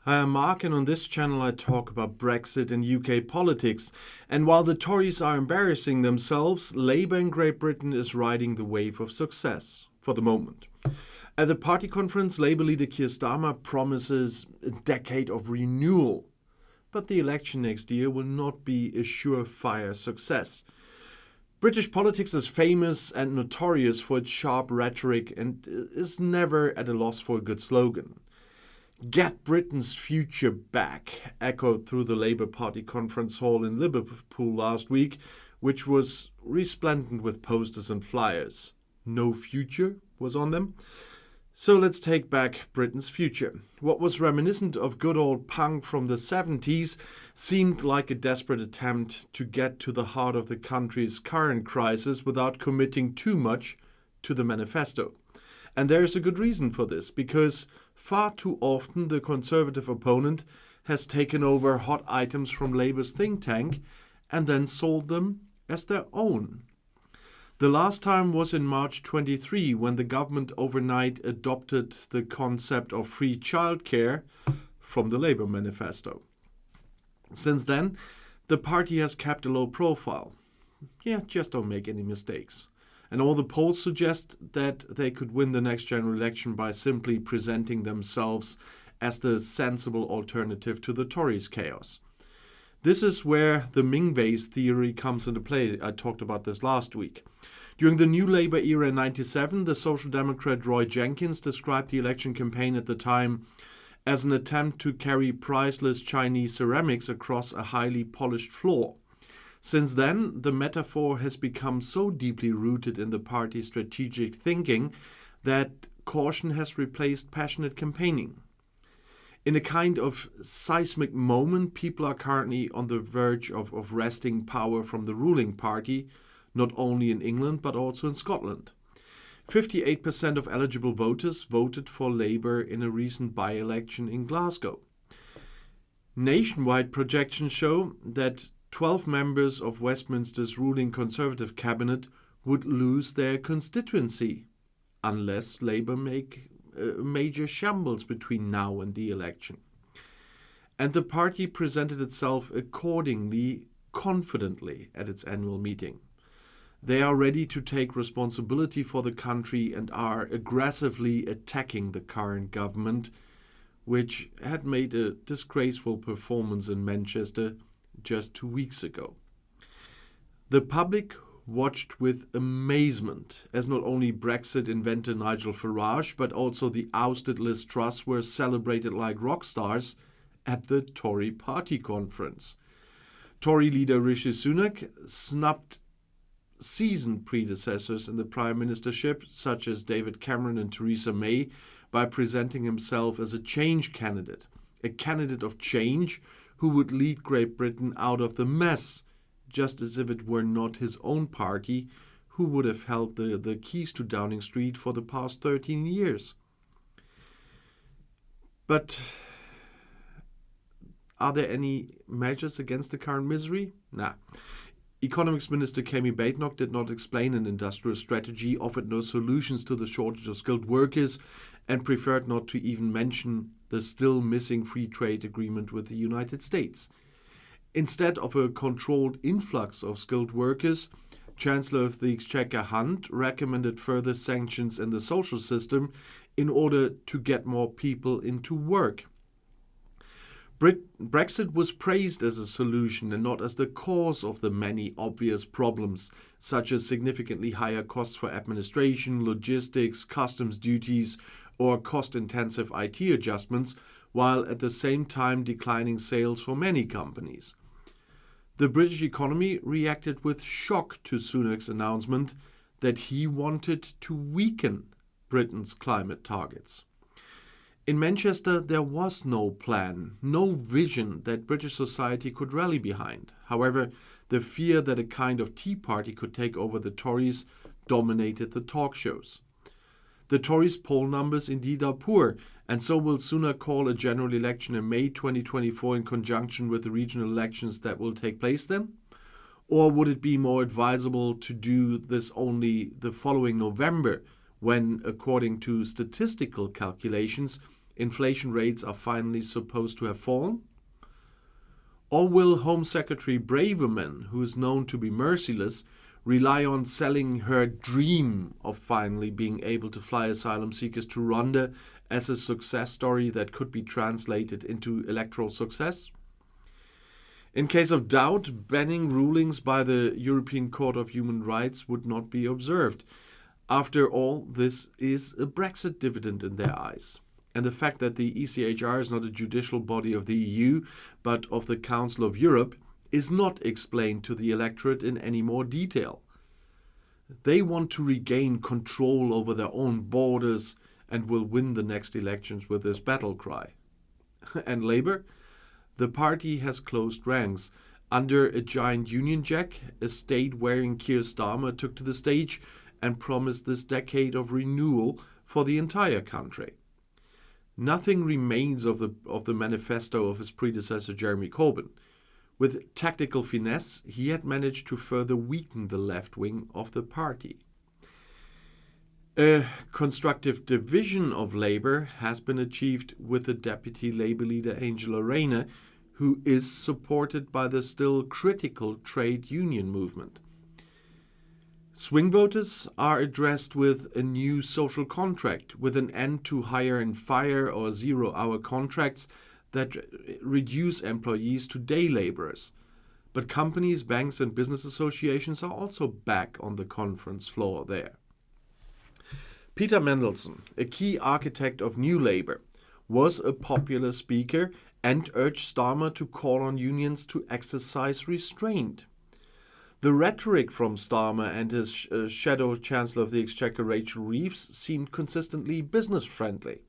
Hi, I'm Marc, and on this channel I talk about Brexit and UK politics. And while the Tories are embarrassing themselves, Labour in Great Britain is riding the wave of success, for the moment. At the party conference, Labour leader Keir Starmer promises a decade of renewal. But the election next year will not be a surefire success. British politics is famous and notorious for its sharp rhetoric and is never at a loss for a good slogan. "Get Britain's future back" echoed through the Labour Party conference hall in Liverpool last week, which was resplendent with posters and flyers. "No future" was on them. So let's take back Britain's future. What was reminiscent of good old punk from the 70s seemed like a desperate attempt to get to the heart of the country's current crisis without committing too much to the manifesto. And there is a good reason for this, because far too often the Conservative opponent has taken over hot items from Labour's think tank and then sold them as their own. The last time was in March 23, when the government overnight adopted the concept of free childcare from the Labour manifesto. Since then, the party has kept a low profile. Just don't make any mistakes. And all the polls suggest that they could win the next general election by simply presenting themselves as the sensible alternative to the Tories' chaos. This is where the Ming-based theory comes into play. I talked about this last week. During the New Labour era in 1997, the Social Democrat Roy Jenkins described the election campaign at the time as an attempt to carry priceless Chinese ceramics across a highly polished floor. Since then, the metaphor has become so deeply rooted in the party's strategic thinking that caution has replaced passionate campaigning. In a kind of seismic moment, people are currently on the verge of wresting power from the ruling party, not only in England but also in Scotland. 58% of eligible voters voted for Labour in a recent by-election in Glasgow. Nationwide projections show that 12 members of Westminster's ruling Conservative cabinet would lose their constituency unless Labour make major shambles between now and the election. And the party presented itself accordingly, confidently at its annual meeting. They are ready to take responsibility for the country and are aggressively attacking the current government, which had made a disgraceful performance in Manchester just 2 weeks ago. The public watched with amazement as not only Brexit inventor Nigel Farage but also the ousted Liz Truss were celebrated like rock stars at the Tory party conference. Tory leader Rishi Sunak snubbed seasoned predecessors in the prime ministership such as David Cameron and Theresa May by presenting himself as a change candidate, a candidate of change who would lead Great Britain out of the mess, just as if it were not his own party who would have held the keys to Downing Street for the past 13 years. But are there any measures against the current misery? Nah. Economics Minister Kemi Badenoch did not explain an industrial strategy, offered no solutions to the shortage of skilled workers, and preferred not to even mention the still missing free trade agreement with the United States. Instead of a controlled influx of skilled workers, Chancellor of the Exchequer Hunt recommended further sanctions in the social system in order to get more people into work. Brexit was praised as a solution and not as the cause of the many obvious problems, such as significantly higher costs for administration, logistics, customs duties, or cost-intensive IT adjustments, while at the same time declining sales for many companies. The British economy reacted with shock to Sunak's announcement that he wanted to weaken Britain's climate targets. In Manchester, there was no plan, no vision that British society could rally behind. However, the fear that a kind of Tea Party could take over the Tories dominated the talk shows. The Tories' poll numbers indeed are poor, and so will Sunak call a general election in May 2024 in conjunction with the regional elections that will take place then? Or would it be more advisable to do this only the following November, when, according to statistical calculations, inflation rates are finally supposed to have fallen? Or will Home Secretary Braverman, who is known to be merciless, rely on selling her dream of finally being able to fly asylum seekers to Rwanda as a success story that could be translated into electoral success? In case of doubt, banning rulings by the European Court of Human Rights would not be observed. After all, this is a Brexit dividend in their eyes. And the fact that the ECHR is not a judicial body of the EU, but of the Council of Europe, is not explained to the electorate in any more detail. They want to regain control over their own borders and will win the next elections with this battle cry. And Labour? The party has closed ranks. Under a giant Union Jack, a state-wearing Keir Starmer took to the stage and promised this decade of renewal for the entire country. Nothing remains of the manifesto of his predecessor Jeremy Corbyn. With tactical finesse, he had managed to further weaken the left wing of the party. A constructive division of Labour has been achieved with the Deputy Labour leader Angela Rayner, who is supported by the still critical trade union movement. Swing voters are addressed with a new social contract, with an end to hire and fire or zero-hour contracts that reduce employees to day laborers. But companies, banks and business associations are also back on the conference floor there. Peter Mandelson, a key architect of New Labour, was a popular speaker and urged Starmer to call on unions to exercise restraint. The rhetoric from Starmer and his shadow Chancellor of the Exchequer Rachel Reeves seemed consistently business-friendly.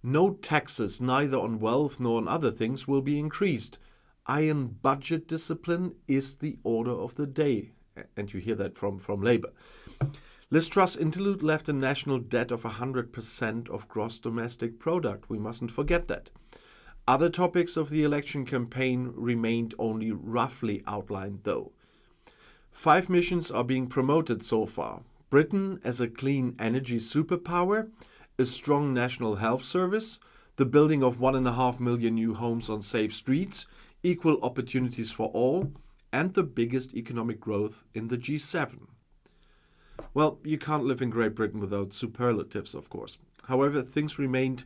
No taxes, neither on wealth nor on other things, will be increased. Iron budget discipline is the order of the day. And you hear that from Labour. Liz Truss' interlude left a national debt of 100% of gross domestic product. We mustn't forget that. Other topics of the election campaign remained only roughly outlined, though. 5 missions are being promoted so far. Britain as a clean energy superpower, a strong national health service, the building of 1.5 million new homes on safe streets, equal opportunities for all, and the biggest economic growth in the G7. Well, you can't live in Great Britain without superlatives, of course. However, things remained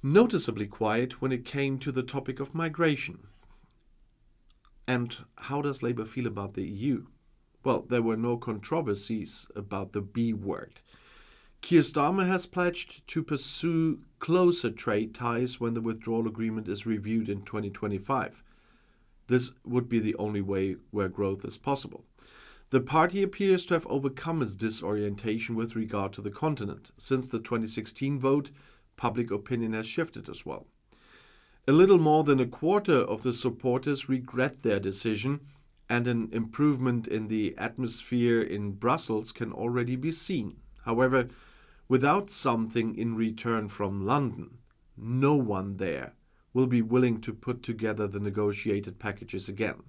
noticeably quiet when it came to the topic of migration. And how does Labour feel about the EU? Well, there were no controversies about the B word. Keir Starmer has pledged to pursue closer trade ties when the withdrawal agreement is reviewed in 2025. This would be the only way where growth is possible. The party appears to have overcome its disorientation with regard to the continent. Since the 2016 vote, public opinion has shifted as well. A little more than a quarter of the supporters regret their decision, and an improvement in the atmosphere in Brussels can already be seen. However, without something in return from London, no one there will be willing to put together the negotiated packages again.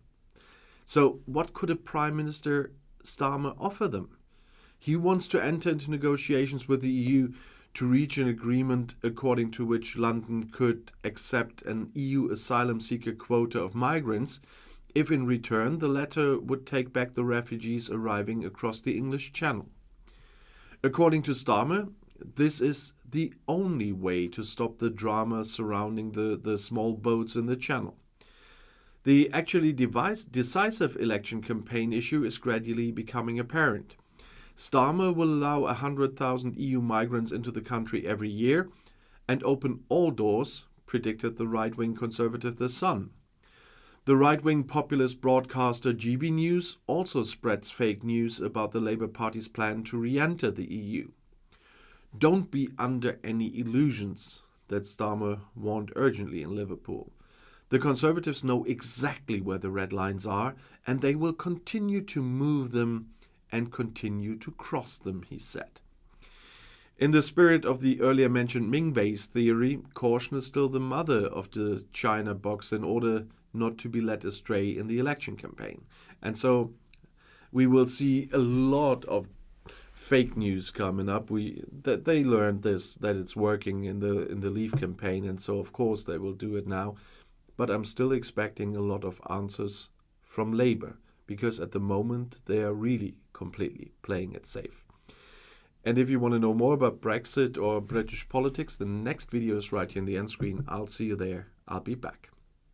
So what could a Prime Minister Starmer offer them? He wants to enter into negotiations with the EU to reach an agreement according to which London could accept an EU asylum seeker quota of migrants if in return the latter would take back the refugees arriving across the English Channel. According to Starmer, this is the only way to stop the drama surrounding the small boats in the Channel. The actually decisive election campaign issue is gradually becoming apparent. Starmer will allow 100,000 EU migrants into the country every year and open all doors, predicted the right-wing conservative The Sun. The right-wing populist broadcaster GB News also spreads fake news about the Labour Party's plan to re-enter the EU. Don't be under any illusions, that Starmer warned urgently in Liverpool. The Conservatives know exactly where the red lines are, and they will continue to move them and continue to cross them, he said. In the spirit of the earlier mentioned Ming base theory, caution is still the mother of the China box in order not to be led astray in the election campaign. And so we will see a lot of fake news coming up. That they learned that it's working in the Leave campaign, and so of course they will do it now. But I'm still expecting a lot of answers from Labour, because at the moment they are really completely playing it safe. And if you want to know more about Brexit or British politics, the next video is right here in the end screen. I'll see you there. I'll be back.